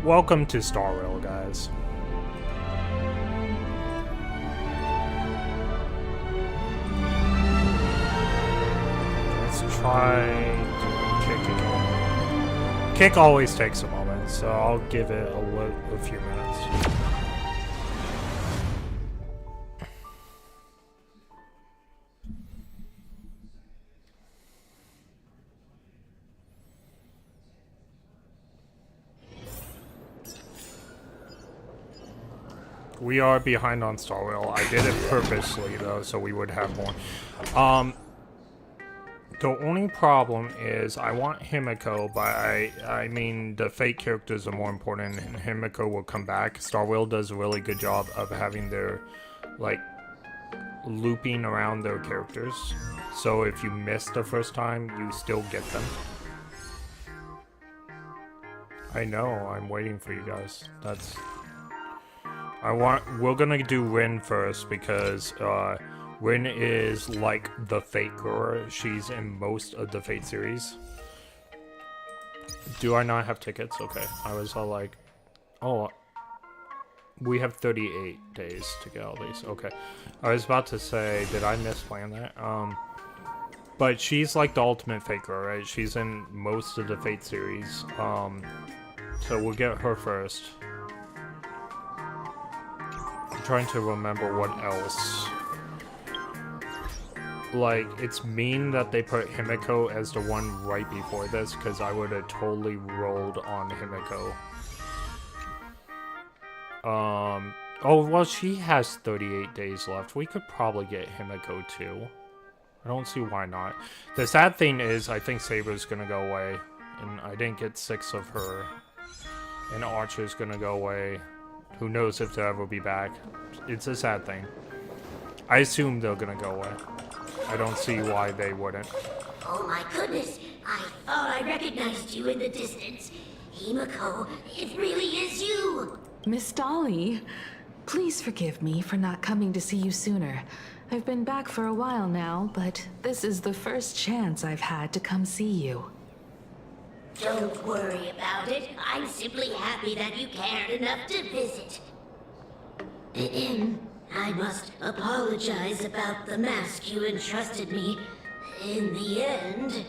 Welcome to StarRail, guys. Let's try doing kick again. Kick always takes a moment, so I'll give it a few minutes. We are behind on StarRail. I did it purposely though, so we would have more. The only problem is I want Himiko, but I mean the fake characters are more important, and Himiko will come back. StarRail does a really good job of having their, like, looping around their characters. So if you miss the first time, you still get them. I know, I'm waiting for you guys. We're gonna do Rin first because Rin is like the Fate girl. She's in most of the Fate series. Do I not have tickets? Okay. I was all like, oh, we have 38 days to get all these. Okay. I was about to say, did I misplan that? But she's like the ultimate Fate girl, right? She's in most of the Fate series. So we'll get her first. I'm trying to remember what else. Like, it's mean that they put Himiko as the one right before this, because I would have totally rolled on Himiko. Oh, well, she has 38 days left. We could probably get Himiko too. I don't see why not. The sad thing is, I think Saber's gonna go away, and I didn't get 6 of her. And Archer's gonna go away. Who knows if they'll ever be back. It's a sad thing. I assume they're gonna go away. I don't see why they wouldn't. Oh my goodness! I thought I recognized you in the distance. Himiko, it really is you! Miss Dolly, please forgive me for not coming to see you sooner. I've been back for a while now, but this is the first chance I've had to come see you. Don't worry about it. I'm simply happy that you cared enough to visit. I must apologize about the mask you entrusted me. In the end...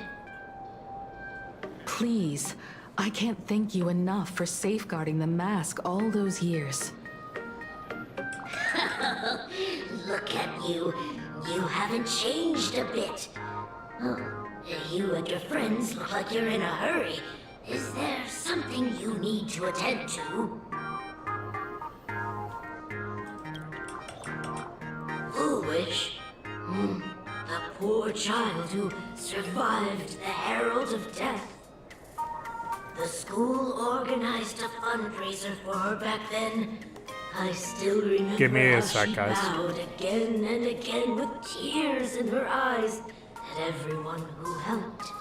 Please, I can't thank you enough for safeguarding the mask all those years. Look at you. You haven't changed a bit. You and your friends look like you're in a hurry. Is there something you need to attend to? Foolish. A poor child who survived the Herald of Death. The school organized a fundraiser for her back then. I still remember Give me a how sec, she guys. bowed again and again with tears in her eyes at everyone who helped.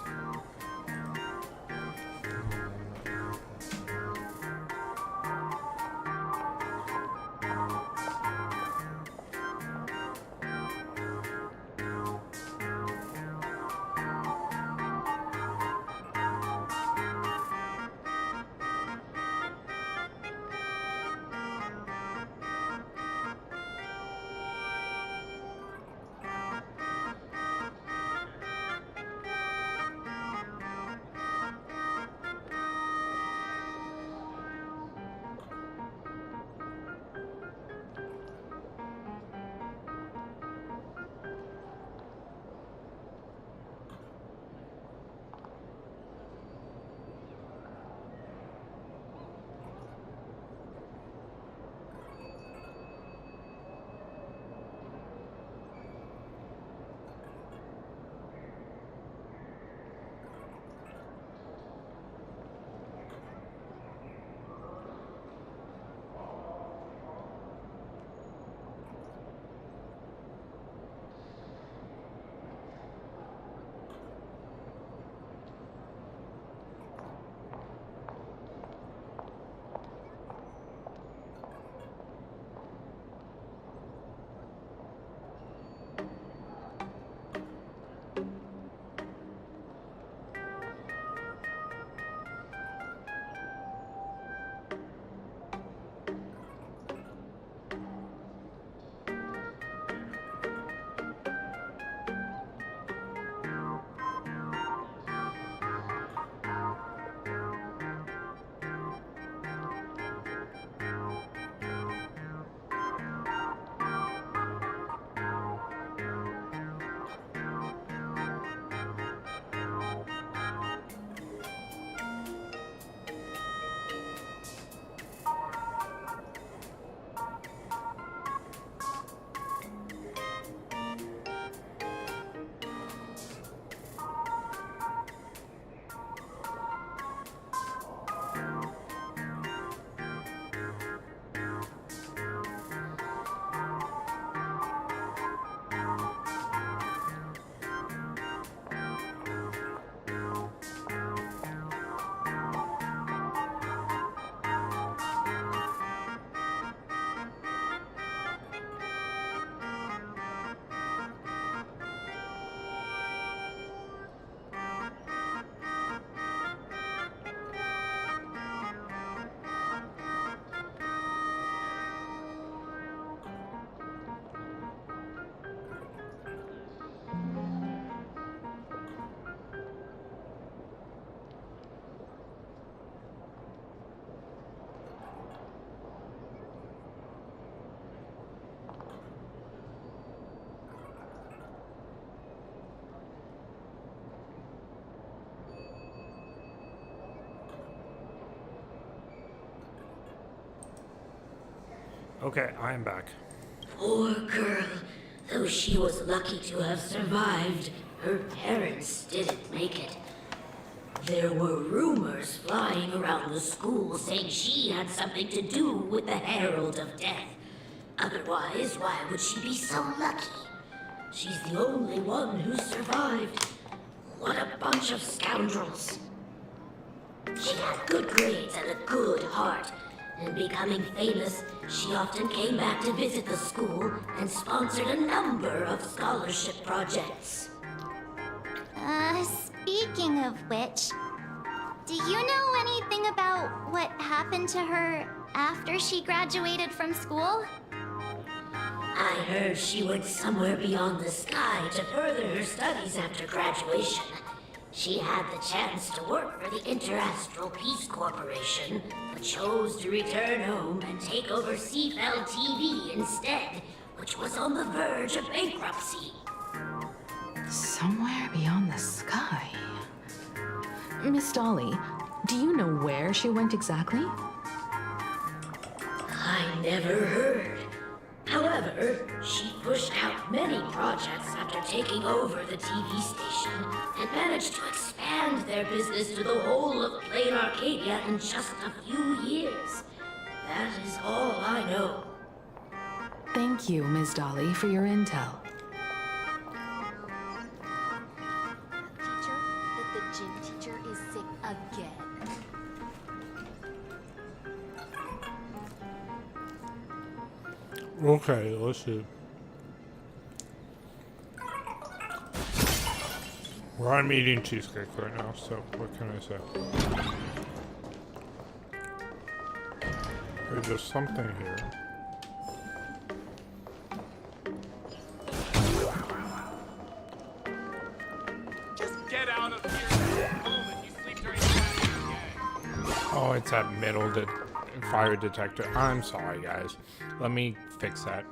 Okay, I am back. Poor girl. Though she was lucky to have survived, her parents didn't make it. There were rumors flying around the school saying she had something to do with the Herald of Death. Otherwise, why would she be so lucky? She's the only one who survived. What a bunch of scoundrels. She had good grades and a good heart. And becoming famous, she often came back to visit the school and sponsored a number of scholarship projects. Speaking of which, do you know anything about what happened to her after she graduated from school? I heard she went somewhere beyond the sky to further her studies after graduation. She had the chance to work for the Interastral Peace Corporation, but chose to return home and take over CFL TV instead, which was on the verge of bankruptcy. Somewhere beyond the sky. Miss Dolly, do you know where she went exactly? I never heard. However, she pushed out many projects after taking over the TV station and managed to expand their business to the whole of Plain Arcadia in just a few years. That is all I know. Thank you, Miss Dolly, for your intel. Teacher, that the gym teacher is sick again. Okay, let's see. Well, I'm eating cheesecake right now, so what can I say? There's just something here. Just get out of here. You sleep during class again. Oh, it's that middle fire detector. I'm sorry, guys. Let me fix that.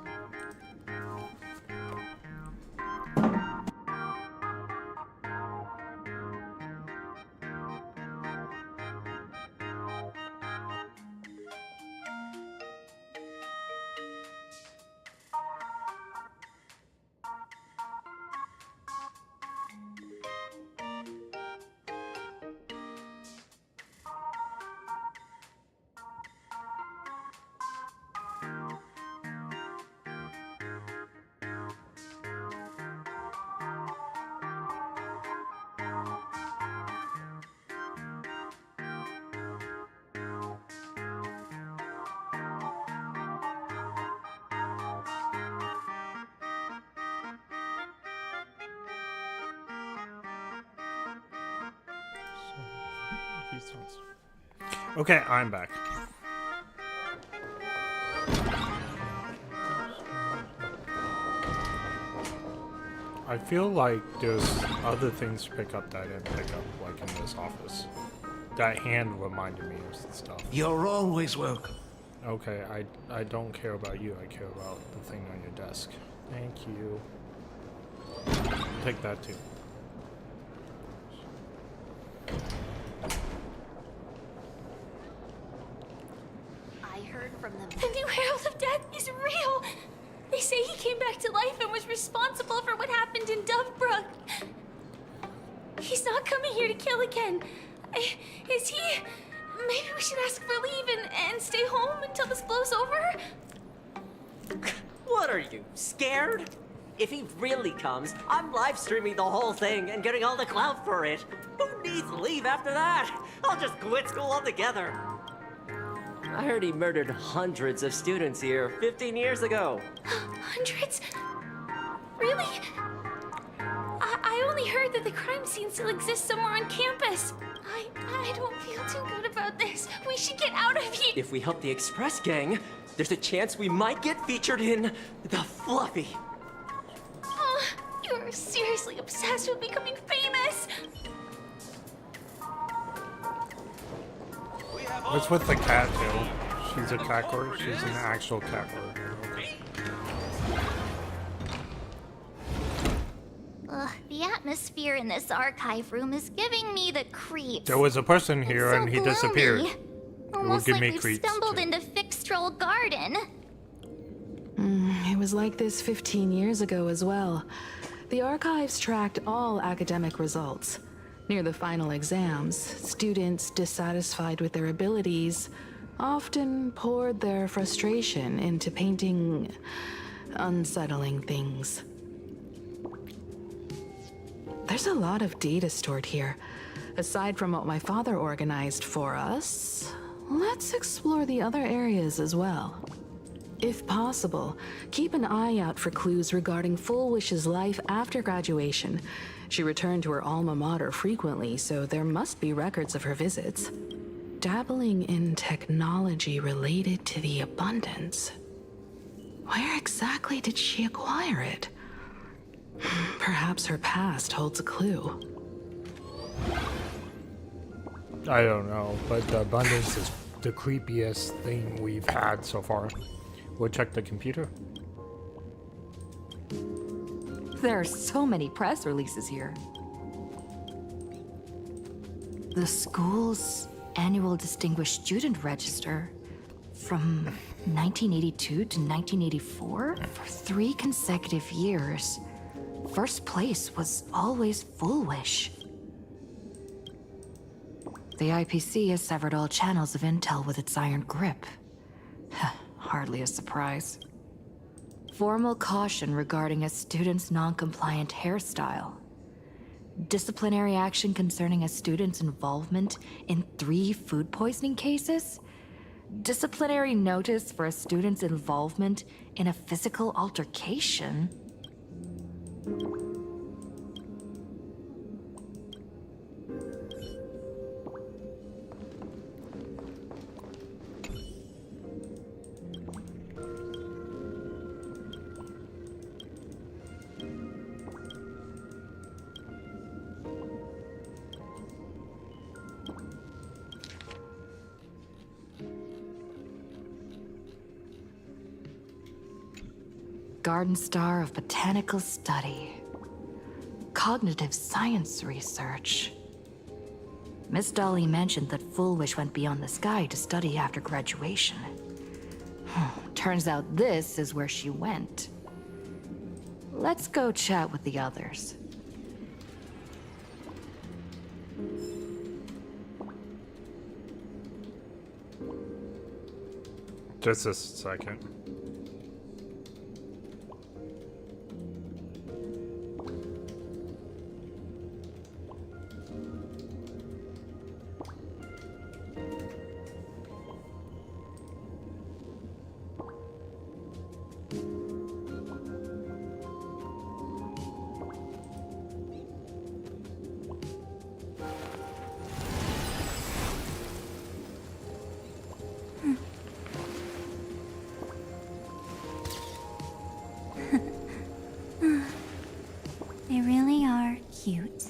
Okay, I'm back. I feel like there's other things to pick up that I didn't pick up, like in this office. That hand reminded me of stuff. You're always welcome. Okay, I don't care about you, I care about the thing on your desk. Thank you. Take that too. I heard from them. The new Herald of Death is real! They say he came back to life and was responsible for what happened in Dovebrook. He's not coming here to kill again. Is he? Maybe we should ask for leave and stay home until this blows over? What are you, scared? If he really comes, I'm live streaming the whole thing and getting all the clout for it. Who needs leave after that? I'll just quit school altogether. I heard he murdered hundreds of students here 15 years ago. Hundreds? Really? I only heard that the crime scene still exists somewhere on campus. I don't feel too good about this. We should get out of here. If we help the Express Gang, there's a chance we might get featured in The Fluffy. You're seriously obsessed with becoming famous. What's with the cat, too? She's a cat girl? She's an actual cat girl. The atmosphere in this archive room is giving me the creeps. There was a person here It's so and he gloomy. disappeared. Almost give like me we've creeps, stumbled too. into Fictional Garden. It was like this 15 years ago as well. The archives tracked all academic results. Near the final exams, students dissatisfied with their abilities often poured their frustration into painting unsettling things. There's a lot of data stored here. Aside from what my father organized for us, let's explore the other areas as well. If possible, keep an eye out for clues regarding Full Wish's life after graduation. She returned to her alma mater frequently, so there must be records of her visits. Dabbling in technology related to the abundance. Where exactly did she acquire it? Perhaps her past holds a clue. I don't know, but the abundance is the creepiest thing we've had so far. We'll check the computer. There are so many press releases here. The school's annual Distinguished Student Register from 1982 to 1984 for 3 consecutive years. First place was always Full Wish. The IPC has severed all channels of intel with its iron grip. Hardly a surprise. Formal caution regarding a student's non-compliant hairstyle. Disciplinary action concerning a student's involvement in 3 food poisoning cases. Disciplinary notice for a student's involvement in a physical altercation. Garden Star of Botanical Study. Cognitive Science Research. Miss Dolly mentioned that Full Wish went beyond the sky to study after graduation. Turns out this is where she went. Let's go chat with the others. Just a second. They really are cute.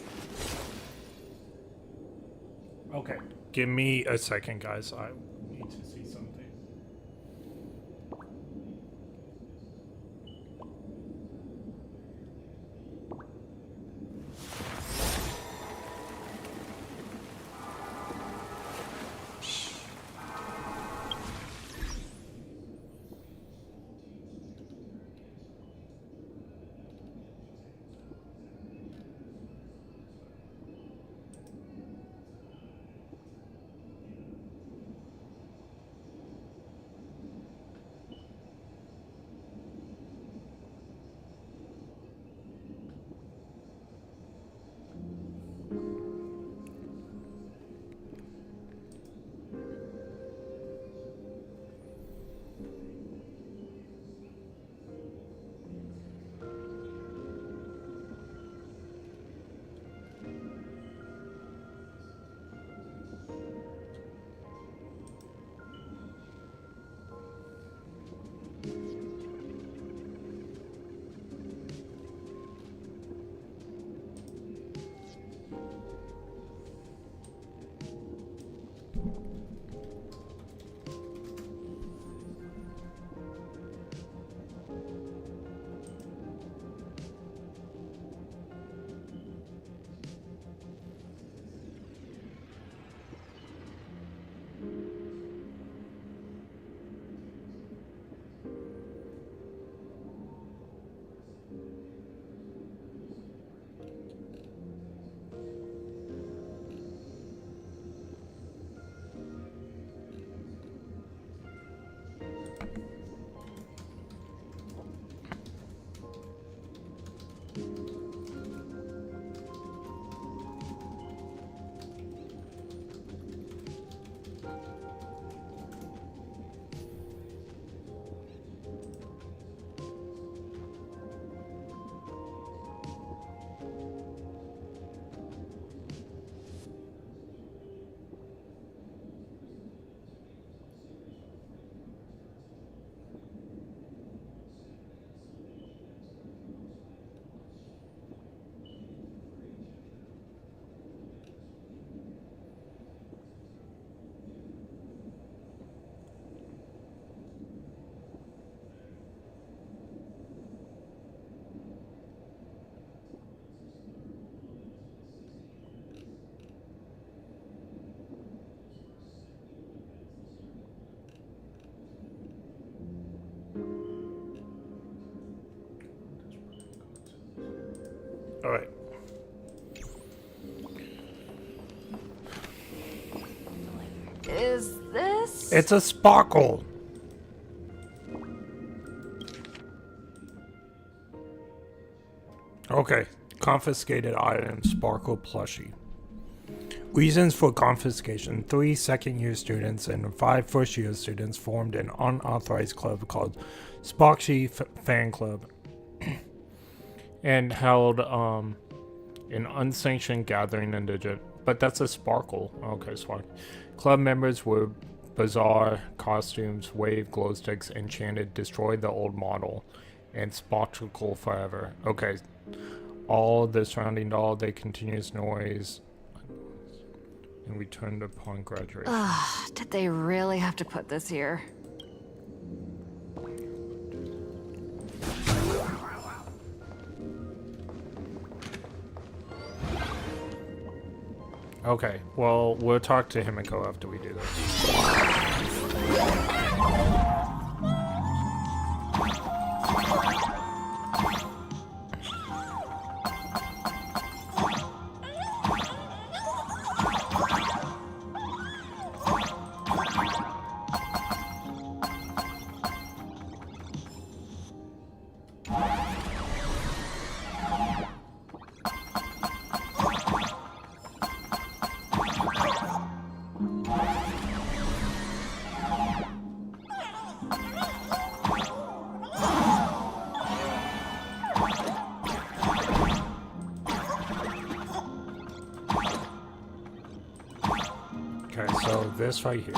Okay, give me a second, guys. I need to see something. Alright. Is this? It's a sparkle! Okay. Confiscated item, sparkle plushie. Reasons for confiscation. 3 second-year students and 5 first-year students formed an unauthorized club called Sparkshy Fan Club and held an unsanctioned gathering in the but that's a sparkle. Okay, sparkle. Club members were bizarre costumes, wave glow sticks, enchanted, destroy the old model, and sparkle forever. Okay. All the surrounding all day continuous noise and returned upon graduation. Did they really have to put this here? Okay, well, we'll talk to Himiko after we do this. Okay, so this right here.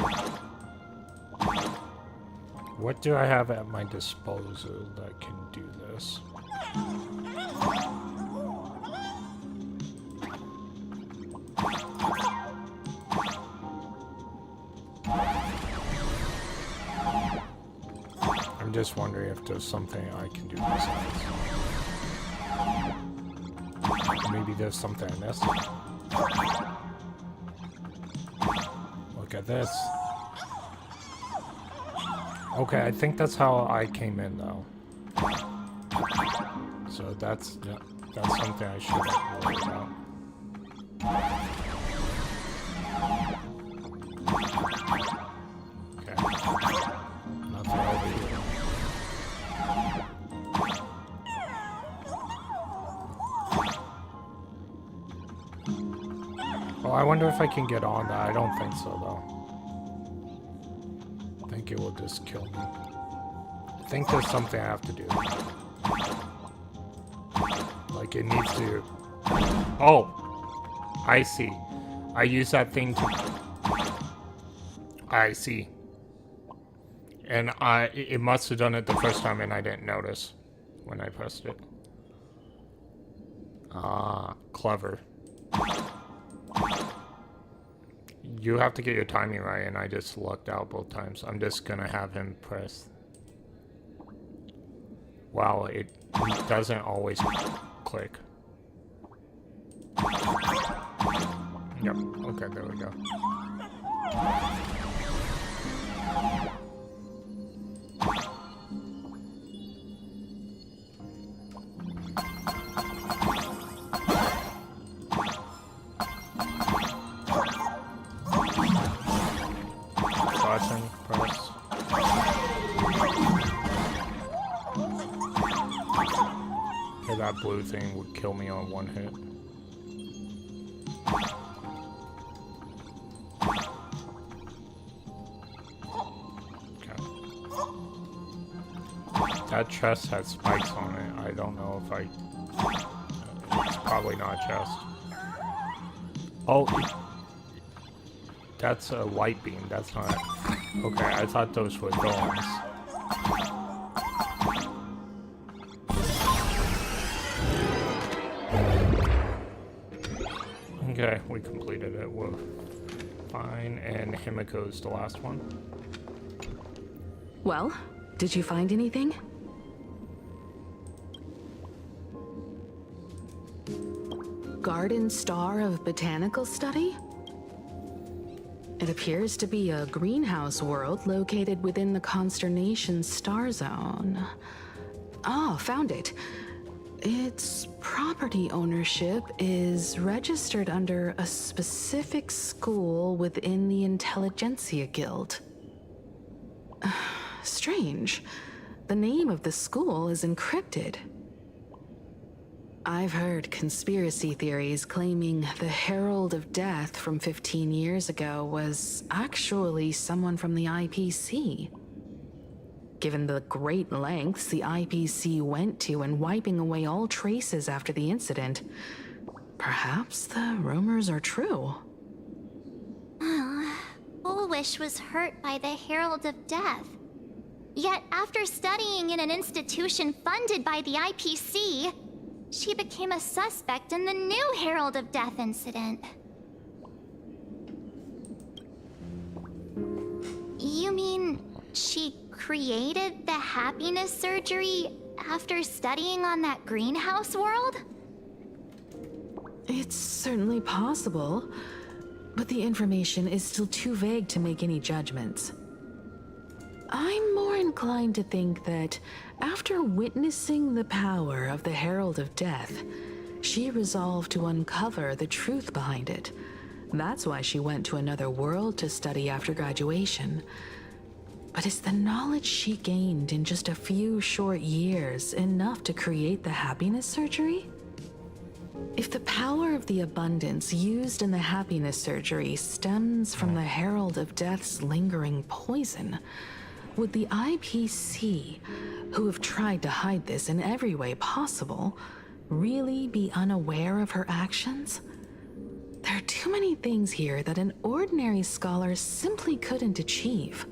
What do I have at my disposal that can do this? I'm just wondering if there's something I can do besides. Maybe there's something I missed. Look at this. Okay, I think that's how I came in, though. So that's something I should worry about. Okay. Nothing over here. Oh, I wonder if I can get on that. I don't think so, though. I think it will just kill me. I think there's something I have to do. Like, it needs to... Oh! I see. I use that thing to... I see. And it must have done it the first time and I didn't notice when I pressed it. Ah, clever. You have to get your timing right, and I just lucked out both times. I'm just gonna have him press. Wow, it doesn't always click. Yep, okay, there we go. Press. Okay, that blue thing would kill me on one hit. Okay. That chest has spikes on it. I don't know if I... It's probably not a chest. Oh, that's a light beam. That's not... Okay, I thought those were thorns. Okay, we completed it. We're fine. And Himiko's the last one. Well, did you find anything? Garden Star of Botanical Study? It appears to be a greenhouse world located within the Consternation star zone. Oh, found it. its property ownership is registered under a specific school within the Intelligentsia Guild. Strange. The name of the school is encrypted. I've heard conspiracy theories claiming the Herald of Death from 15 years ago was actually someone from the IPC. Given the great lengths the IPC went to in wiping away all traces after the incident, perhaps the rumors are true. Bullwish was hurt by the Herald of Death. Yet after studying in an institution funded by the IPC, she became a suspect in the new Herald of Death incident. You mean she created the happiness surgery after studying on that greenhouse world? It's certainly possible, but the information is still too vague to make any judgments. I'm more inclined to think that after witnessing the power of the Herald of Death, she resolved to uncover the truth behind it. That's why she went to another world to study after graduation. But is the knowledge she gained in just a few short years enough to create the happiness surgery? If the power of the abundance used in the happiness surgery stems from the Herald of Death's lingering poison, would the IPC, who have tried to hide this in every way possible, really be unaware of her actions? There are too many things here that an ordinary scholar simply couldn't achieve.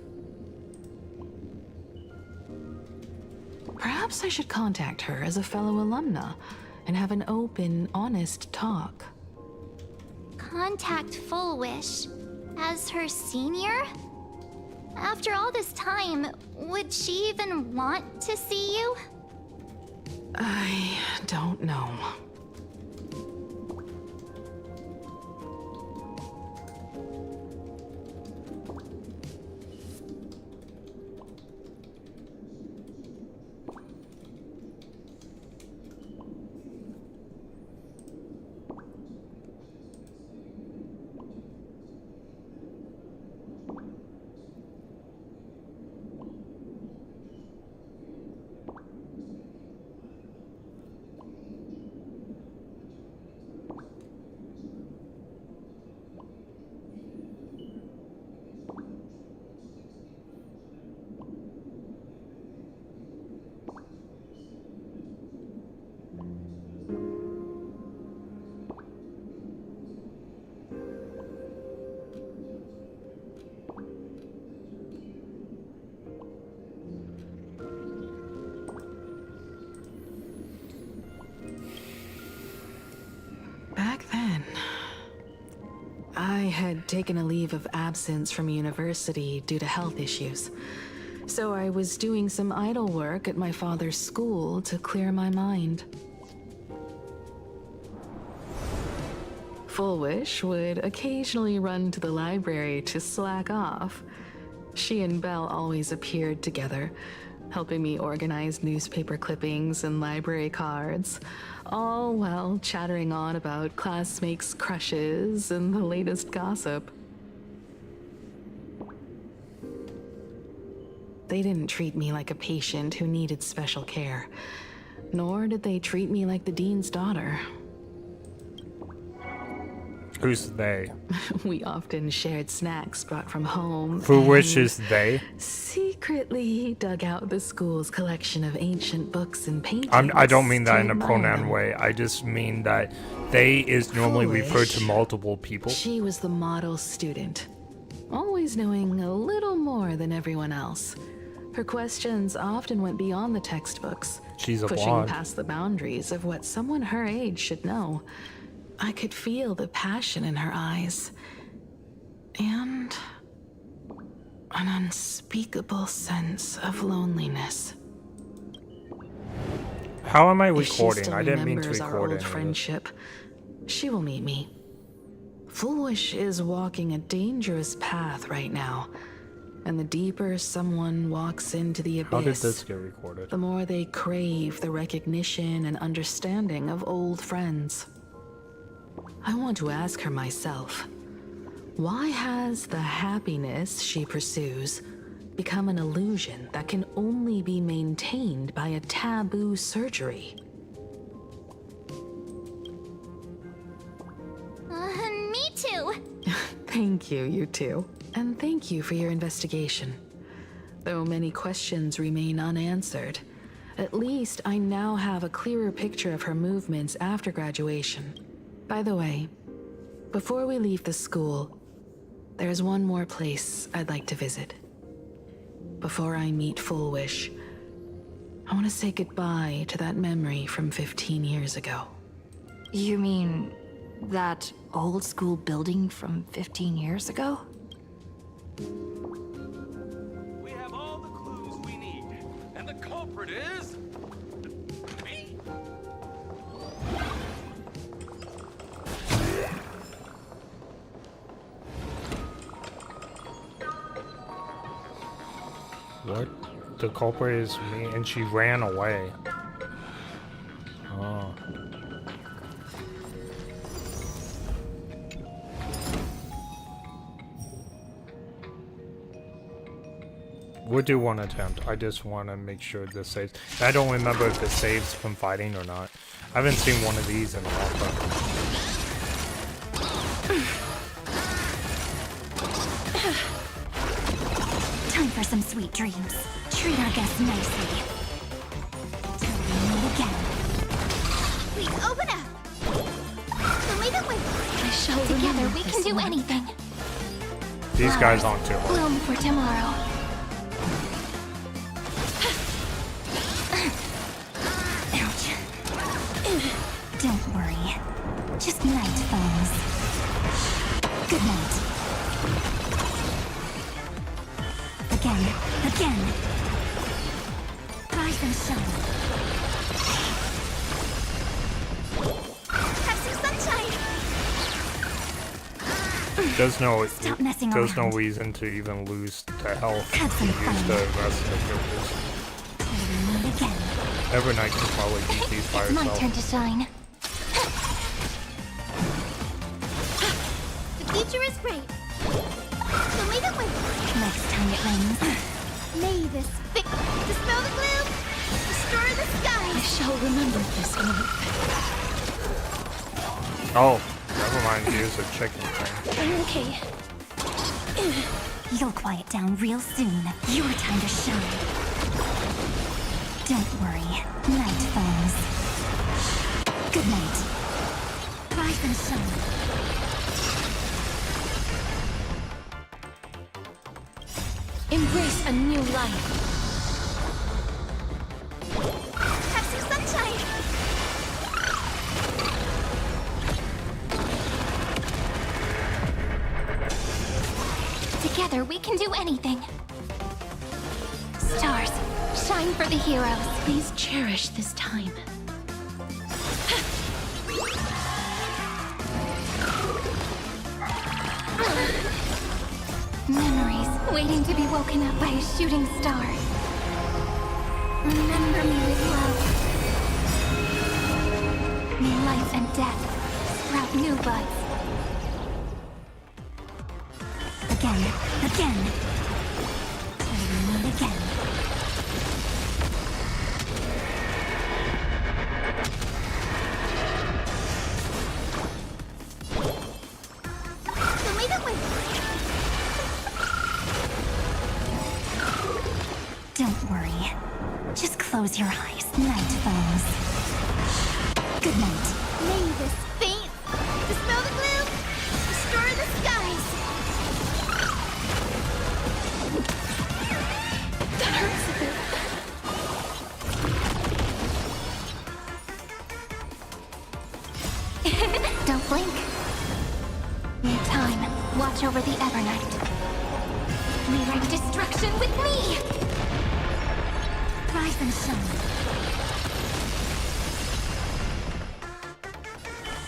Perhaps I should contact her as a fellow alumna and have an open, honest talk. Contact Fullwish as her senior? After all this time, would she even want to see you? I don't know. Back then, I had taken a leave of absence from university due to health issues, so I was doing some idle work at my father's school to clear my mind. Fullwish would occasionally run to the library to slack off. She and Belle always appeared together, helping me organize newspaper clippings and library cards, all while chattering on about classmates' crushes and the latest gossip. They didn't treat me like a patient who needed special care, nor did they treat me like the dean's daughter. Who's they? We often shared snacks brought from home. For which and is they? secretly dug out the school's collection of ancient books and paintings. I don't mean that to in a admire pronoun them. way. I just mean that they is normally referred to Foolish. multiple people. She was the model student, always knowing a little more than everyone else. Her questions often went beyond the textbooks, She's a pushing blonde. past the boundaries of what someone her age should know. I could feel the passion in her eyes, and an unspeakable sense of loneliness. How am I If she recording? still I didn't mean to remembers our record old any of this. friendship, she will meet me. Fullwish is walking a dangerous path right now, And the deeper someone walks into the How did abyss, this get recorded? the more they crave the recognition and understanding of old friends. I want to ask her myself, why has the happiness she pursues become an illusion that can only be maintained by a taboo surgery? Me too. Thank you, you two. And thank you for your investigation. Though many questions remain unanswered, at least I now have a clearer picture of her movements after graduation. By the way, before we leave the school, there's one more place I'd like to visit. Before I meet Full Wish, I want to say goodbye to that memory from 15 years ago. You mean that old school building from 15 years ago? We have all the clues we need. And the culprit is... me. What? The culprit is me, and she ran away. Oh. We'll do one attempt. I just want to make sure this saves. I don't remember if it saves from fighting or not. I haven't seen one of these in a while. Time for some sweet dreams. Treat our guests nicely. Till we meet again. Please open up. We'll leave it with. I shall Together remember we this can do one. anything. These guys aren't too hard. Bloom for tomorrow. Ouch. Don't worry. Just night falls. Good night. Again. Rise and shine. Have some sunshine. There's Stop messing no around. reason to even lose the health Have you some use fun. the rest of the characters. Again. Evernight can probably beat these by It's my herself. turn to shine. The future is great. So leave it with. Next time it rains. May this dispel the gloom, destroy the sky. I shall remember this one. Oh, never mind. Here's a chicken thing. Okay. You'll quiet down real soon. Your time to shine. Don't worry. Night falls. Good night. Rise and shine. Embrace a new life. Have some sunshine. Together we can do anything. Stars, shine for the heroes. Please cherish this time. Memories waiting to be woken up by a shooting star. Remember me with love. May life and death sprout new buds. Again. Till we meet again. So leave it with. Don't worry. Just close your eyes. Night falls. Good night. May this faint dispel the gloom, destroy the skies. That hurts a bit. Don't blink. New time. Watch over the Evernight. Rewrite destruction with me. Rise and shine.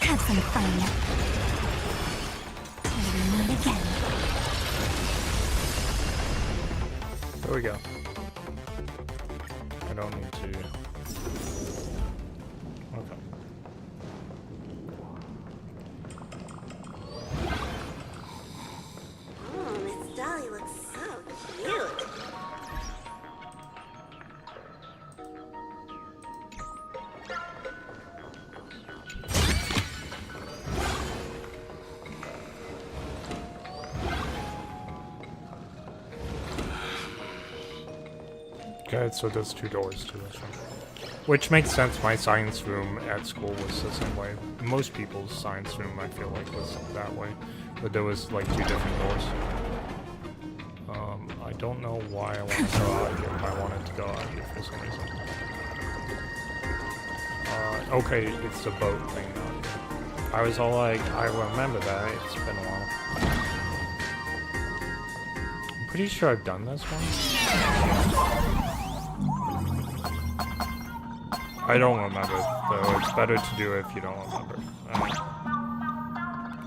Have some fun. Till we meet again. There we go. I don't need to... Okay. Oh, Miss Dolly looks so cute. Okay, so there's 2 doors to this one. Which makes sense, my science room at school was the same way. Most people's science room, I feel like, was that way. But there was, like, 2 different doors. I don't know why I want to go out here, but I wanted to go out here for some reason. Okay, it's the boat thing out here. I was all like, I remember that, it's been a while. I'm pretty sure I've done this one. I don't remember, though. It's better to do it if you don't remember.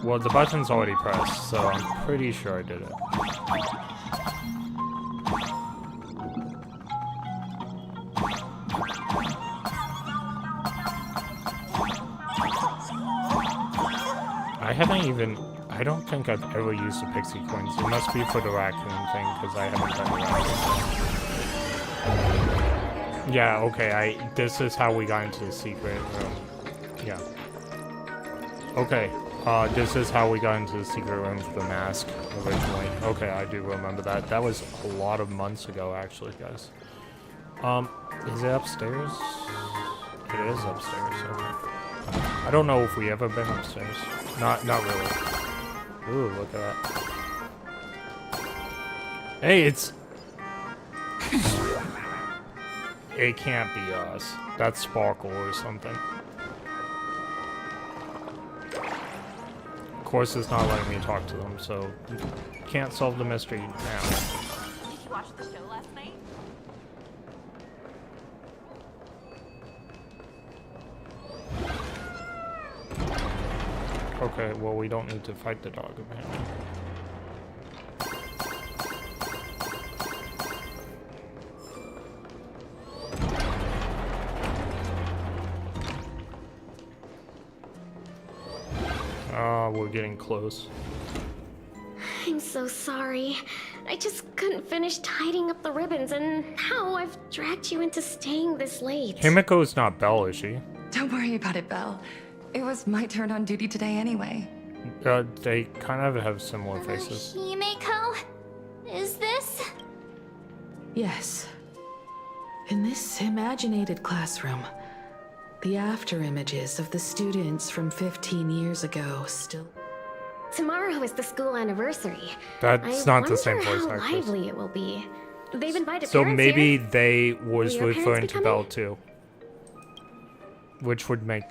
Well, the button's already pressed, so I'm pretty sure I did it. I don't think I've ever used the pixie coins. It must be for the raccoon thing, because I haven't done the raccoon. Yeah, okay, this is how we got into the secret room. Yeah. Okay, this is how we got into the secret room for the mask, originally. Okay, I do remember that. That was a lot of months ago, actually, guys. Is it upstairs? It is upstairs, okay. I don't know if we ever been upstairs. Not really. Ooh, look at that. Hey, it's... It can't be us. That's Sparkle or something. Of course, it's not letting me talk to them, so can't solve the mystery now. Did you watch the show last night? Okay, well, we don't need to fight the dog, apparently. We're getting close. I'm so sorry. I just couldn't finish tidying up the ribbons, and now I've dragged you into staying this late. Himiko's not Belle, is she? Don't worry about it, Belle. It was my turn on duty today anyway. They kind of have similar faces. Himiko? Is this? Yes. In this imaginated classroom, the after images of the students from 15 years ago still... Tomorrow is the school anniversary. That's not the same voice how actress. lively it will be. They've invited So parents maybe here. they was Will your referring parents to be Belle coming? too. Which would make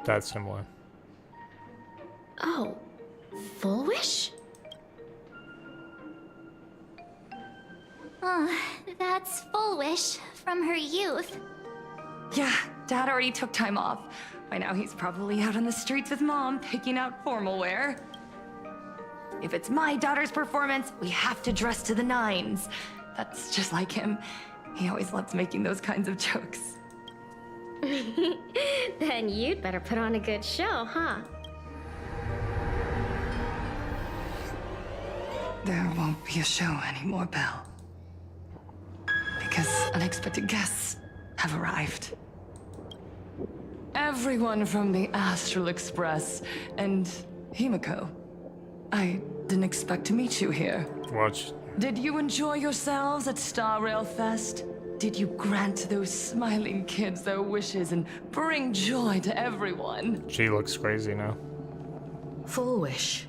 that similar. Oh, Full Wish? That's Full Wish from her youth. Yeah, Dad already took time off. By now he's probably out on the streets with Mom, picking out formal wear. If it's my daughter's performance, we have to dress to the nines. That's just like him. He always loves making those kinds of jokes. Then you'd better put on a good show, huh? There won't be a show anymore, Belle. Because unexpected guests have arrived. Everyone from the Astral Express and Himiko. I didn't expect to meet you here. Watch. Did you enjoy yourselves at StarRail Fest? Did you grant those smiling kids their wishes and bring joy to everyone? She looks crazy now. Full Wish.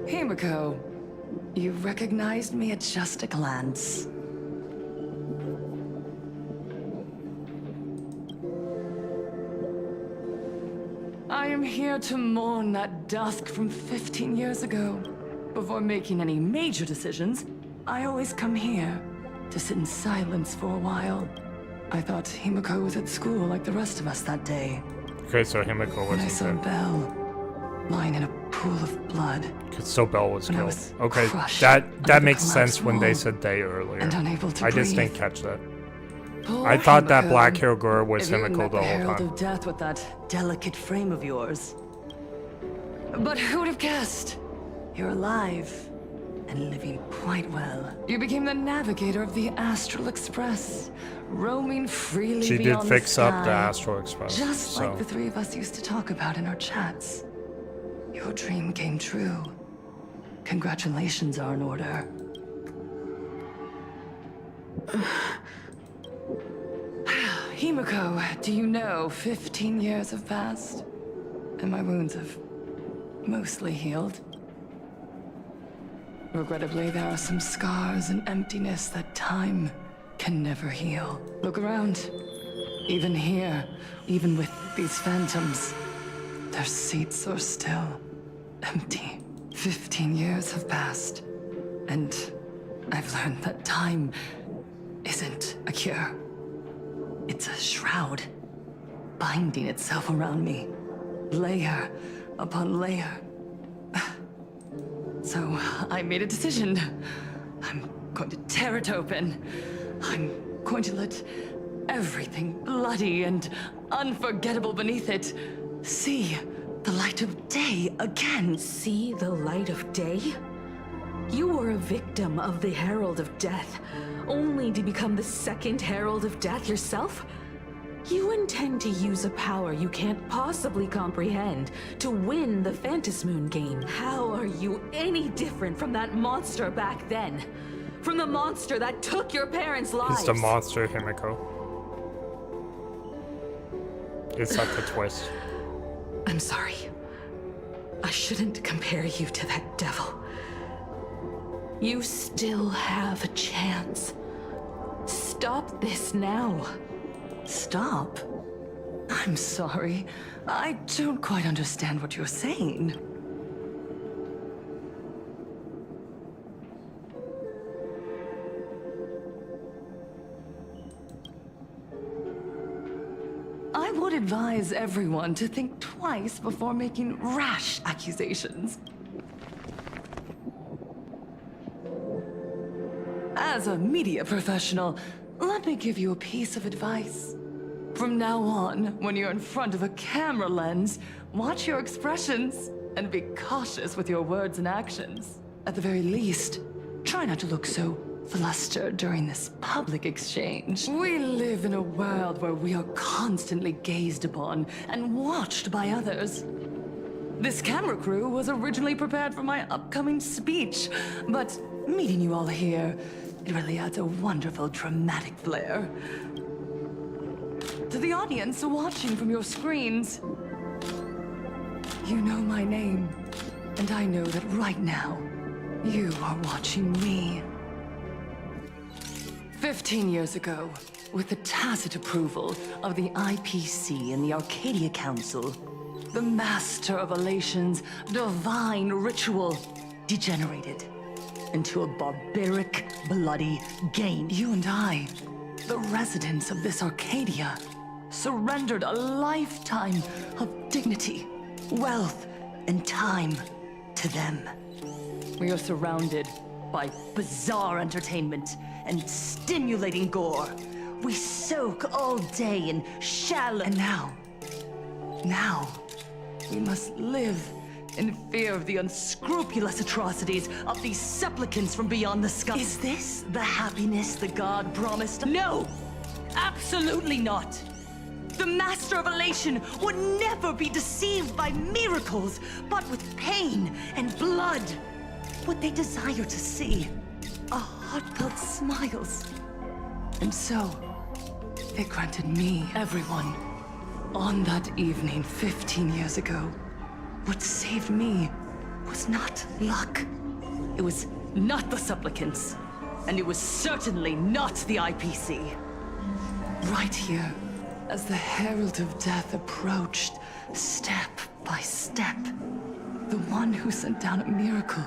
Himiko, you recognized me at just a glance. I am here to mourn that dusk from 15 years ago. Before making any major decisions, I always come here to sit in silence for a while. I thought Himiko was at school like the rest of us that day. Okay, so Himiko When I wasn't saw there. Belle lying in a pool of blood. So Belle was When I killed. was Okay, crushed that under the makes sense collapsed when they wall said they earlier. and unable to I just breathe. didn't catch that. Poor I thought that Himiko. black-haired girl was If you hadn't Himiko met the the whole Herald time. of Death with that delicate frame of yours. But who would have guessed? You're alive and living quite well. You became the navigator of the Astral Express, roaming freely She did beyond fix the up the sky, Astral Express. just so. like the three of us used to talk about in our chats. Your dream came true. Congratulations are in order. Himiko, do you know 15 years have passed? And my wounds have mostly healed. Regrettably, there are some scars and emptiness that time can never heal. Look around. Even here, even with these phantoms, their seats are still empty. 15 years have passed, and I've learned that time isn't a cure. It's a shroud, binding itself around me, layer upon layer. So I made a decision. I'm going to tear it open. I'm going to let everything bloody and unforgettable beneath it see the light of day again. See the light of day? You were a victim of the Herald of Death, only to become the second Herald of Death yourself? You intend to use a power you can't possibly comprehend to win the Phantasmoon game. How are you any different from that monster back then? From the monster that took your parents' lives? It's the monster, Himiko. It's not the twist. I'm sorry. I shouldn't compare you to that devil. You still have a chance. Stop this now. Stop? I'm sorry. I don't quite understand what you're saying. I would advise everyone to think twice before making rash accusations. As a media professional, let me give you a piece of advice. From now on, when you're in front of a camera lens, watch your expressions and be cautious with your words and actions. At the very least, try not to look so flustered during this public exchange. We live in a world where we are constantly gazed upon and watched by others. This camera crew was originally prepared for my upcoming speech, but meeting you all here, it really adds a wonderful dramatic flair. To the audience watching from your screens, you know my name, and I know that right now, you are watching me. 15 years ago, with the tacit approval of the IPC and the Arcadia Council, the Master of Elation's divine ritual degenerated into a barbaric, bloody game. You and I, the residents of this Arcadia, surrendered a lifetime of dignity, wealth, and time to them. We are surrounded by bizarre entertainment and stimulating gore. We soak all day in shallow... And now, we must live in fear of the unscrupulous atrocities of these supplicants from beyond the sky. Is this the happiness the god promised? No! Absolutely not! The Master of Elation would never be deceived by miracles, but with pain and blood. What they desire to see are heartfelt smiles. And so, they granted me, everyone, on that evening 15 years ago. What saved me was not luck. It was not the supplicants. And it was certainly not the IPC. Right here, as the Herald of Death approached, step by step, the one who sent down a miracle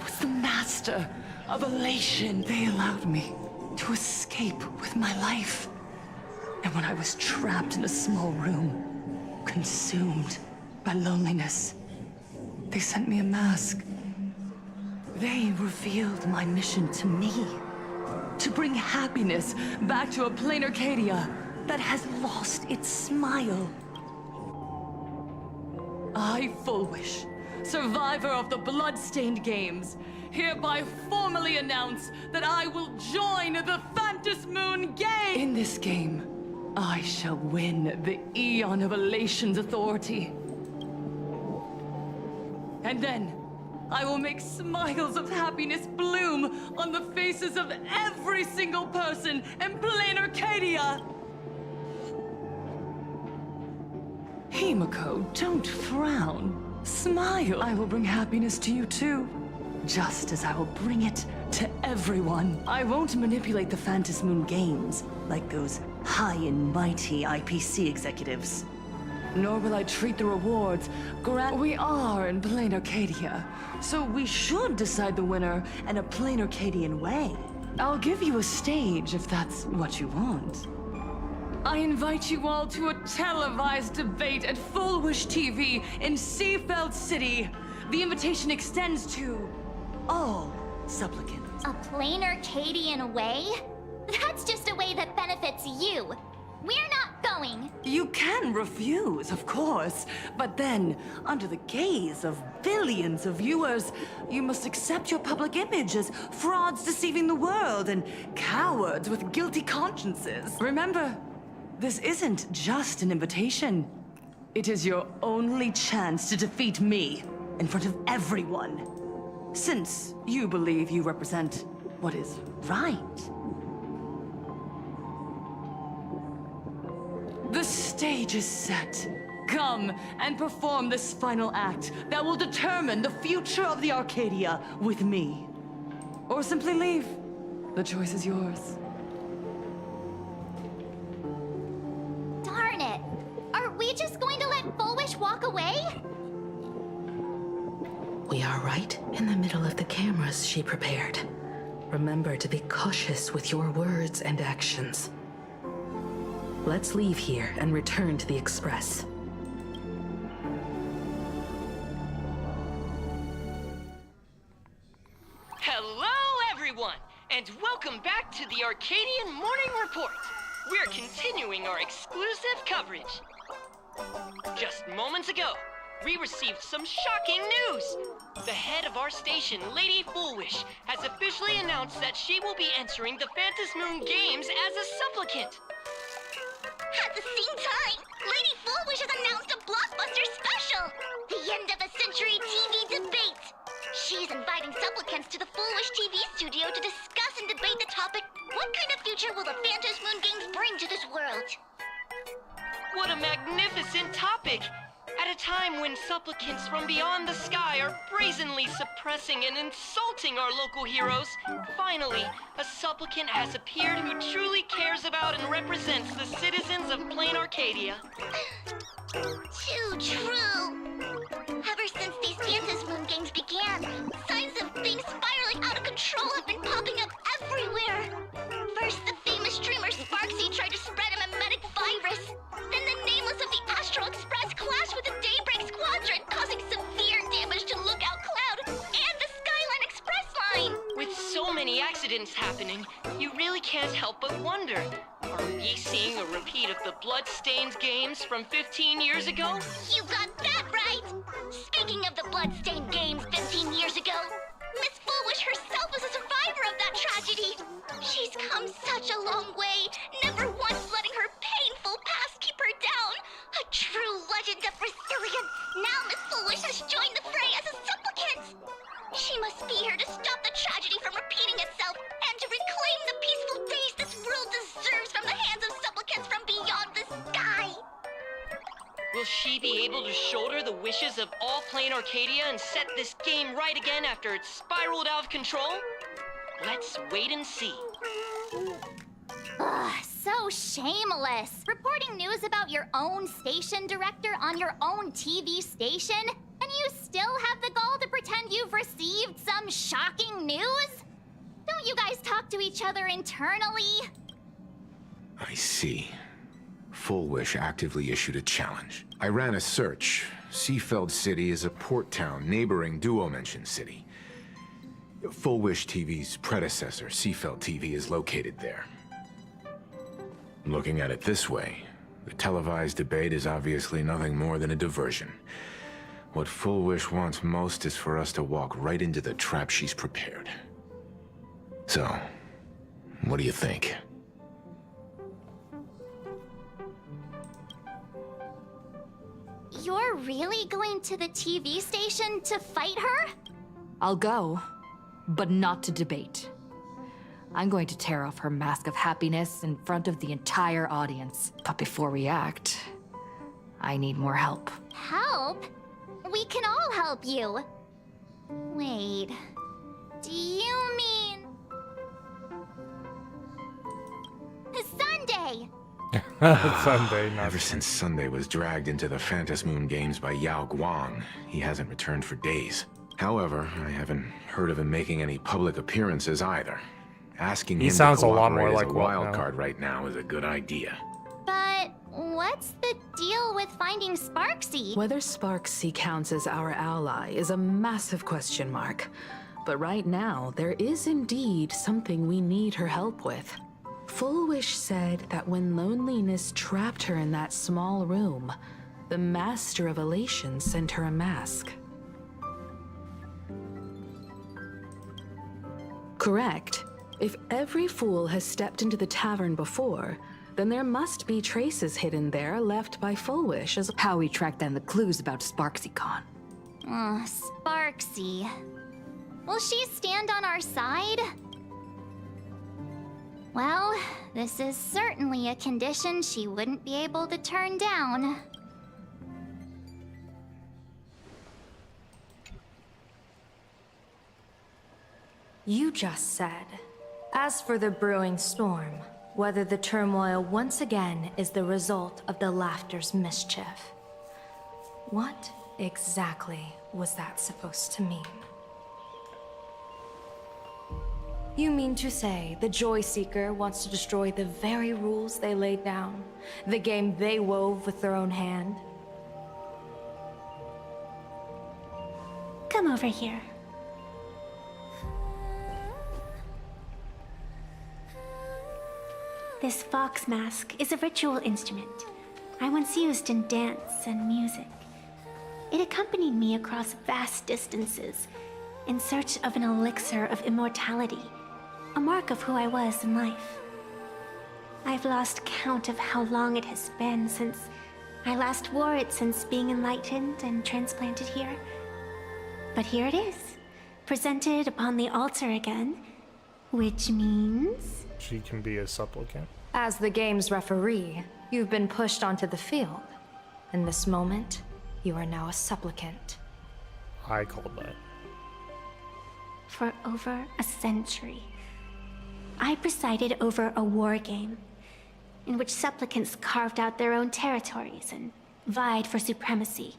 was the Master of Elation. They allowed me to escape with my life. And when I was trapped in a small room, consumed by loneliness, They sent me a mask. They revealed my mission to me. To bring happiness back to a plain Arcadia that has lost its smile. I, Fullwish, survivor of the Bloodstained Games, hereby formally announce that I will join the Phantasmoon Game! In this game, I shall win the Aeon of Elation's authority. And then, I will make smiles of happiness bloom on the faces of every single person in plain Arcadia! Himiko, don't frown. Smile. I will bring happiness to you too. Just as I will bring it to everyone. I won't manipulate the Phantasmoon Games like those high and mighty IPC executives. Nor will I treat the rewards we are in plain Arcadia, so we should decide the winner in a plain Arcadian way. I'll give you a stage if that's what you want. I invite you all to a televised debate at Fullwish TV in Seafeld City. The invitation extends to all supplicants. A plain Arcadian way? That's just a way that benefits you. We're not going. You can refuse, of course, but then, under the gaze of billions of viewers, you must accept your public image as frauds deceiving the world and cowards with guilty consciences. Remember, this isn't just an invitation. It is your only chance to defeat me in front of everyone. Since you believe you represent what is right. The stage is set. Come and perform this final act that will determine the future of the Arcadia with me. Or simply leave. The choice is yours. Darn it! Are we just going to let Fullwish walk away? We are right in the middle of the cameras she prepared. Remember to be cautious with your words and actions. Let's leave here and return to the Express. Hello, everyone, and welcome back to the Arcadian Morning Report. We're continuing our exclusive coverage. Just moments ago, we received some shocking news. The head of our station, Lady Fullwish, has officially announced that she will be entering the Phantasmoon Games as a supplicant. At the same time, Lady Fullwish has announced a blockbuster special! The end of a century TV debate! She's inviting supplicants to the Fullwish TV studio to discuss and debate the topic, what kind of future will the Phantasmoon Games bring to this world? What a magnificent topic! At a time when supplicants from beyond the sky are brazenly suppressing and insulting our local heroes, finally, a supplicant has appeared who truly cares about and represents the citizens of plain Arcadia. Too true! Ever since these Phantasmoon Games began, signs of things spiraling out of control have been popping up everywhere! First, the famous streamer Sparksy tried to spread a mimetic virus. Then the nameless of the Astral Express clashed with the Daybreak Squadron, causing severe damage to Lookout Cloud and the Skyline Express line! With so many accidents happening, you really can't help but wonder, are we seeing a repeat of the Bloodstained Games from 15 years ago? You got that right! Speaking of the Bloodstained Games 15 years ago, Miss Fullwish herself was a survivor of that tragedy. She's come such a long way, never once letting her painful past keep her down. A true legend of resilience. Now Miss Fullwish has joined the fray as a supplicant. She must be here to stop the tragedy from repeating itself and to reclaim the peaceful days this world deserves from the hands of supplicants from beyond the sky. Will she be able to shoulder the wishes of all plain Arcadia and set this game right again after it's spiraled out of control? Let's wait and see. Ugh, so shameless. Reporting news about your own station director on your own TV station, and you still have the gall to pretend you've received some shocking news? Don't you guys talk to each other internally? I see. Fullwish actively issued a challenge. I ran a search. Seafeld City is a port town neighboring Duo-Mention City. Full Wish TV's predecessor, Seafeld TV, is located there. Looking at it this way, the televised debate is obviously nothing more than a diversion. What Full Wish wants most is for us to walk right into the trap she's prepared. So, what do you think? You're really going to the TV station to fight her? I'll go, but not to debate. I'm going to tear off her mask of happiness in front of the entire audience. But before we act, I need more help. Help? We can all help you. Wait, do you mean... Sunday? Sunday, not Ever since Sunday was dragged into the Phantasmoon Games by Yao Guang, he hasn't returned for days. However, I haven't heard of him making any public appearances either. Asking him sounds to a lot cooperate more as like a Welt wild now. card right now is a good idea. But what's the deal with finding Sparksy? Whether Sparksy counts as our ally is a massive question mark. But right now, there is indeed something we need her help with. Full Wish said that when loneliness trapped her in that small room, the Master of Elation sent her a mask. Correct. If every fool has stepped into the tavern before, then there must be traces hidden there left by Full Wish as How we track down the clues about SparksyCon. Sparksy. Will she stand on our side? Well, this is certainly a condition she wouldn't be able to turn down. You just said, as for the brewing storm, whether the turmoil once again is the result of the laughter's mischief. What exactly was that supposed to mean? You mean to say the Joy Seeker wants to destroy the very rules they laid down? The game they wove with their own hand? Come over here. This fox mask is a ritual instrument I once used in dance and music. It accompanied me across vast distances in search of an elixir of immortality, a mark of who I was in life. I've lost count of how long it has been since I last wore it since being enlightened and transplanted here. But here it is, presented upon the altar again, which means... She can be a supplicant. As the game's referee, you've been pushed onto the field. In this moment, you are now a supplicant. I called that. For over a century, I presided over a war game in which supplicants carved out their own territories and vied for supremacy,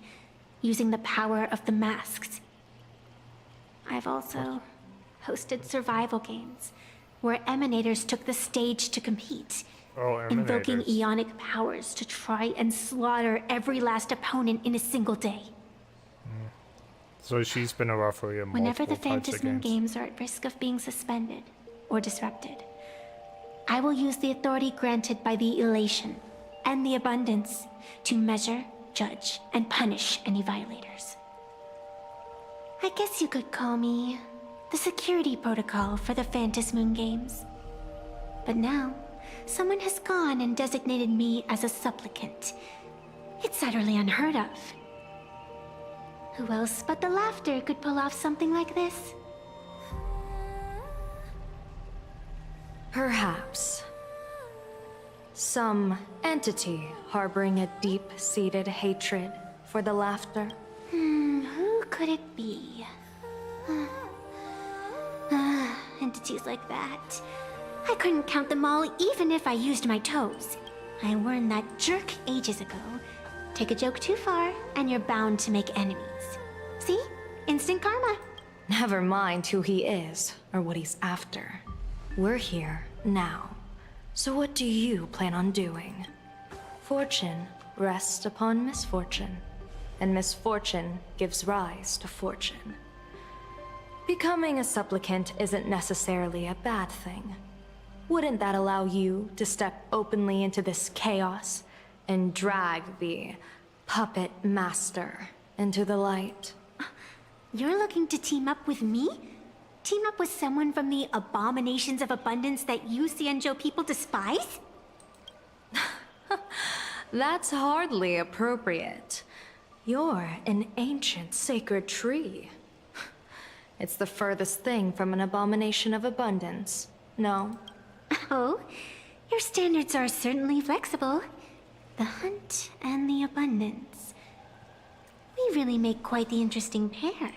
using the power of the masks. I've also hosted survival games where emanators took the stage to compete, invoking eonic powers to try and slaughter every last opponent in a single day. So she's been a referee in Whenever the multiple types of Phantasmoon games. games are at risk of being suspended or disrupted, I will use the authority granted by the Elation and the Abundance to measure, judge, and punish any violators. I guess you could call me the security protocol for the Phantasmoon games. But now, someone has gone and designated me as a supplicant. It's utterly unheard of. Who else but the laughter could pull off something like this? Perhaps. Some entity harboring a deep-seated hatred for the laughter. Who could it be? Entities like that. I couldn't count them all even if I used my toes. I learned that jerk ages ago. Take a joke too far, and you're bound to make enemies. See? Instant karma. Never mind who he is, or what he's after. We're here, now. So what do you plan on doing? Fortune rests upon misfortune, and misfortune gives rise to fortune. Becoming a supplicant isn't necessarily a bad thing. Wouldn't that allow you to step openly into this chaos and drag the puppet master into the light? You're looking to team up with me? Team up with someone from the abominations of abundance that you Xianzhou people despise? That's hardly appropriate. You're an ancient sacred tree. It's the furthest thing from an abomination of abundance, no? Oh, your standards are certainly flexible. The hunt and the abundance. We really make quite the interesting pair.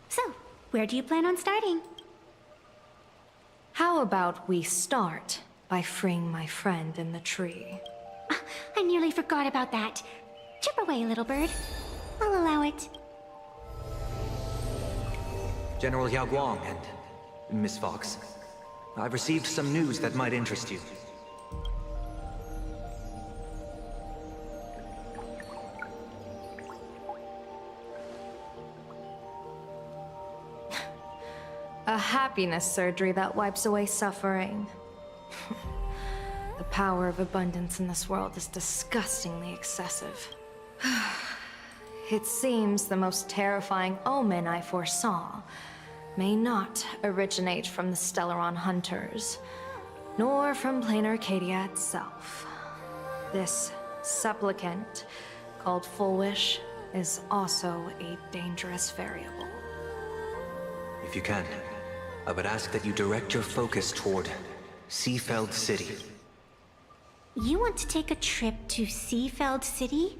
So, where do you plan on starting? How about we start by freeing my friend in the tree? I nearly forgot about that. Chip away, little bird. I'll allow it. General Yao Guang and Miss Fox, I've received some news that might interest you. A happiness surgery that wipes away suffering. The power of abundance in this world is disgustingly excessive. It seems the most terrifying omen I foresaw may not originate from the Stellaron hunters, nor from plain Arcadia itself. This supplicant, called Full Wish, is also a dangerous variable. If you can, I would ask that you direct your focus toward Seafeld City. You want to take a trip to Seafeld City?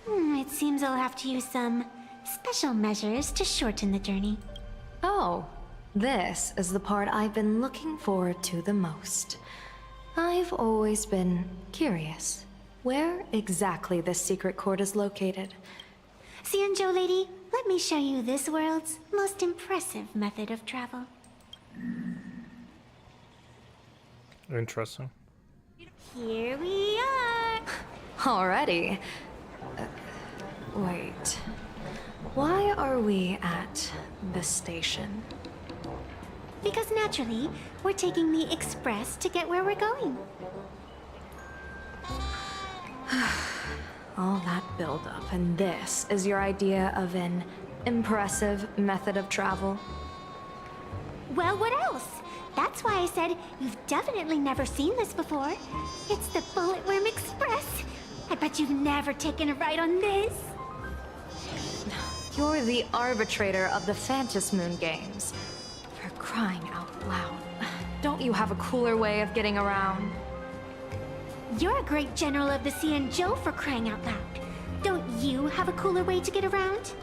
It seems I'll have to use some special measures to shorten the journey. Oh, this is the part I've been looking forward to the most. I've always been curious where exactly this secret court is located. Xianzhou lady, let me show you this world's most impressive method of travel. Interesting. Here we are! Already? Wait. Why are we at the station? Because naturally, we're taking the express to get where we're going. All that buildup, and this is your idea of an impressive method of travel? Well, what else? That's why I said you've definitely never seen this before. It's the Bulletworm Express. I bet you've never taken a ride on this. You're the arbitrator of the Phantom Moon games. For crying out loud. Don't you have a cooler way of getting around? You're a great general of the Xianzhou for crying out loud. Don't you have a cooler way to get around?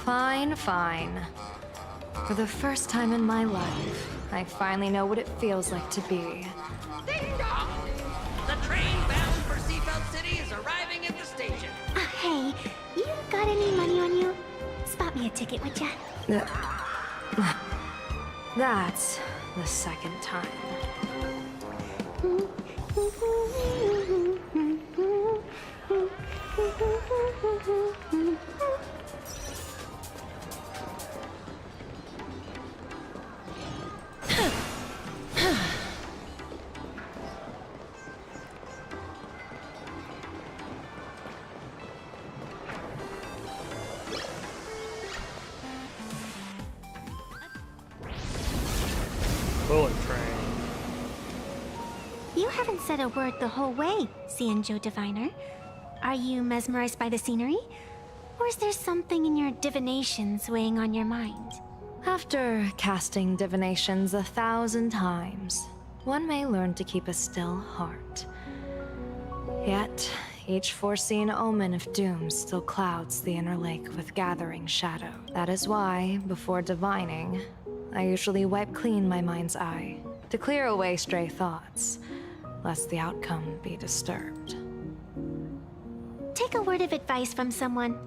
Fine, fine. For the first time in my life, I finally know what it feels like to be. Ding dong! The train bound for Seafeld City is arriving at the station. Hey, you got any money on you? Spot me a ticket, would ya? That's the second time. Bullet train. You haven't said a word the whole way, Xianzhou Diviner. Are you mesmerized by the scenery? Or is there something in your divinations weighing on your mind? After casting divinations 1,000 times, one may learn to keep a still heart. Yet, each foreseen omen of doom still clouds the inner lake with gathering shadow. That is why, before divining, I usually wipe clean my mind's eye to clear away stray thoughts, lest the outcome be disturbed. Take a word of advice from someone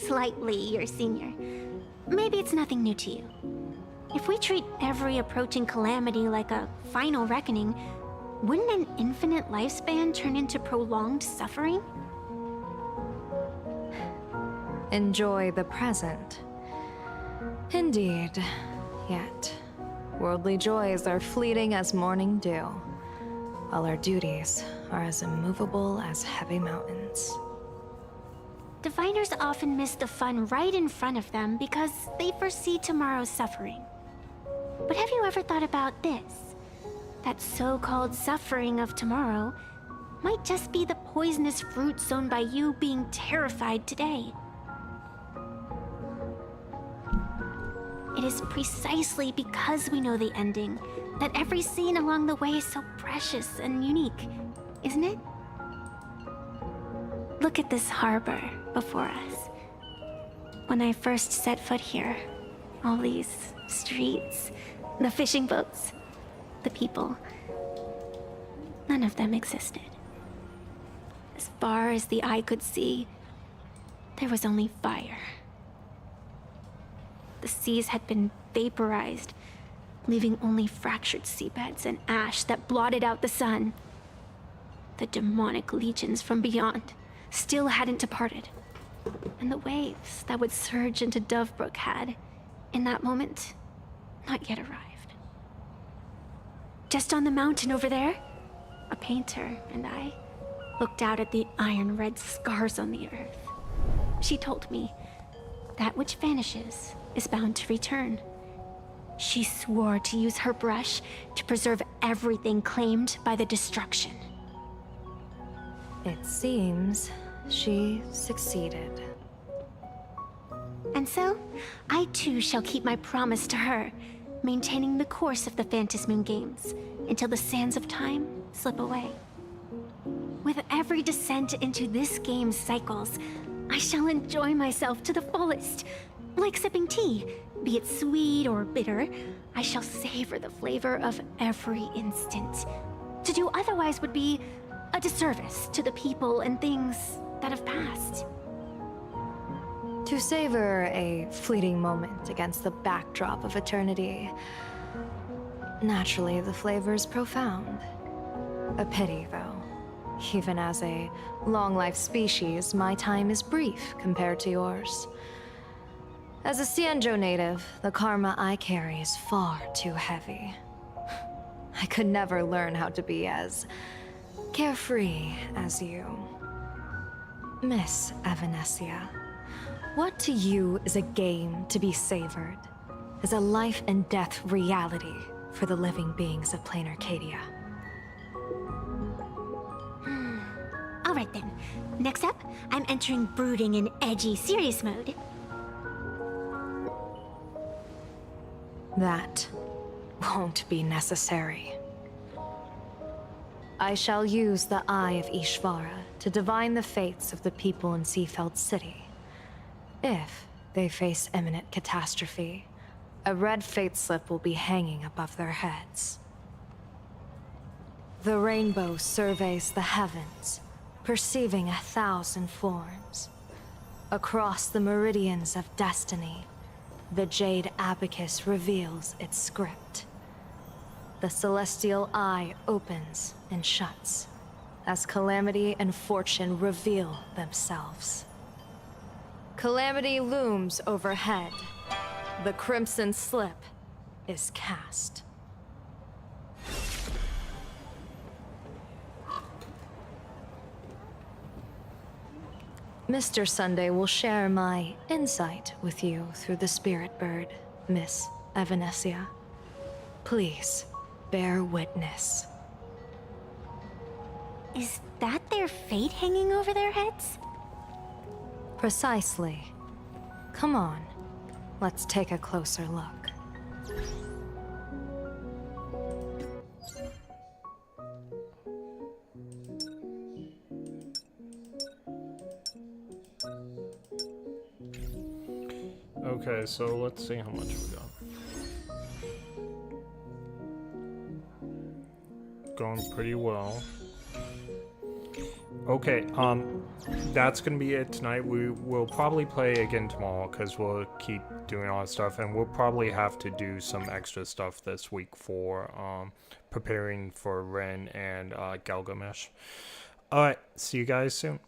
slightly your senior. Maybe it's nothing new to you. If we treat every approaching calamity like a final reckoning, wouldn't an infinite lifespan turn into prolonged suffering? Enjoy the present. Indeed. Yet, worldly joys are fleeting as morning dew, while our duties are as immovable as heavy mountains. Diviners often miss the fun right in front of them because they foresee tomorrow's suffering. But have you ever thought about this? That so-called suffering of tomorrow might just be the poisonous fruit sown by you being terrified today. It is precisely because we know the ending that every scene along the way is so precious and unique, isn't it? Look at this harbor before us. When I first set foot here, all these streets, the fishing boats, the people, none of them existed. As far as the eye could see, there was only fire. The seas had been vaporized, leaving only fractured seabeds and ash that blotted out the sun. The demonic legions from beyond still hadn't departed, and the waves that would surge into Dovebrook had, in that moment, not yet arrived. Just on the mountain over there, a painter and I looked out at the iron-red scars on the earth. She told me, that which vanishes is bound to return. She swore to use her brush to preserve everything claimed by the destruction. It seems she succeeded. And so, I too shall keep my promise to her, maintaining the course of the Phantasmoon Games until the sands of time slip away. With every descent into this game's cycles, I shall enjoy myself to the fullest. Like sipping tea, be it sweet or bitter, I shall savor the flavor of every instant. To do otherwise would be a disservice to the people and things that have passed. To savor a fleeting moment against the backdrop of eternity. Naturally, the flavor's profound. A pity, though. Even as a long-life species, my time is brief compared to yours. As a Cienjo native, the karma I carry is far too heavy. I could never learn how to be as carefree as you. Miss Evanesia, what to you is a game to be savored, is a life and death reality for the living beings of plain Arcadia? Alright then, next up, I'm entering brooding and edgy serious mode. That won't be necessary. I shall use the Eye of Ishvara to divine the fates of the people in Seafeld City. If they face imminent catastrophe, a red fate slip will be hanging above their heads. The rainbow surveys the heavens, perceiving 1,000 forms. Across the meridians of destiny, the Jade Abacus reveals its script. The celestial eye opens and shuts as calamity and fortune reveal themselves. Calamity looms overhead. The crimson slip is cast. Mr. Sunday will share my insight with you through the spirit bird, Miss Evanesia. Please, bear witness. Is that their fate hanging over their heads? Precisely. Come on, let's take a closer look. Okay, so let's see how much we got. Going pretty well. Okay, that's gonna be it tonight. We will probably play again tomorrow because we'll keep doing all that stuff, and we'll probably have to do some extra stuff this week for preparing for Ren and Gilgamesh. Alright, see you guys soon.